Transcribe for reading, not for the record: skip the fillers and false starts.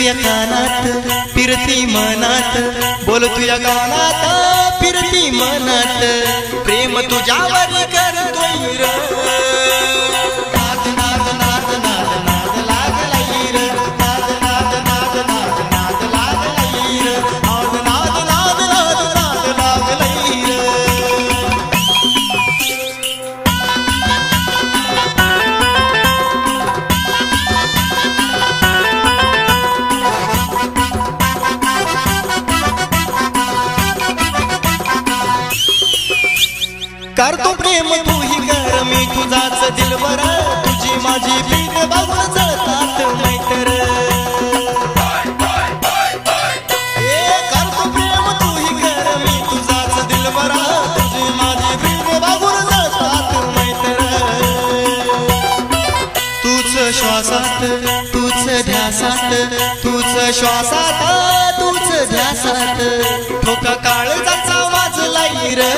तुया कानात फिरती मनात, बोल तुया कानात फिरती मनात, प्रेम तुझ्यावर करतोय र। नाद नाद नाद नाद नाद लागलाय र, नाद नाद नाद नाद नाद लागलाय र, नाद नाद नाद नाद नाद लागलाय र। करतो प्रेम तू ही कर, मी तुझाच दिलबर, तुझी माझी प्रीत बघून जळतात मैत्र। करतो प्रेम तू ही कर, मी तुझाच दिलबर, तुझी माझी प्रीत बघून जळतात मैत्र। तूच श्वासात तूच ध्यासात, तूच श्वासात तूच ध्यासात, ठोका काळजाचा वाजलाय र।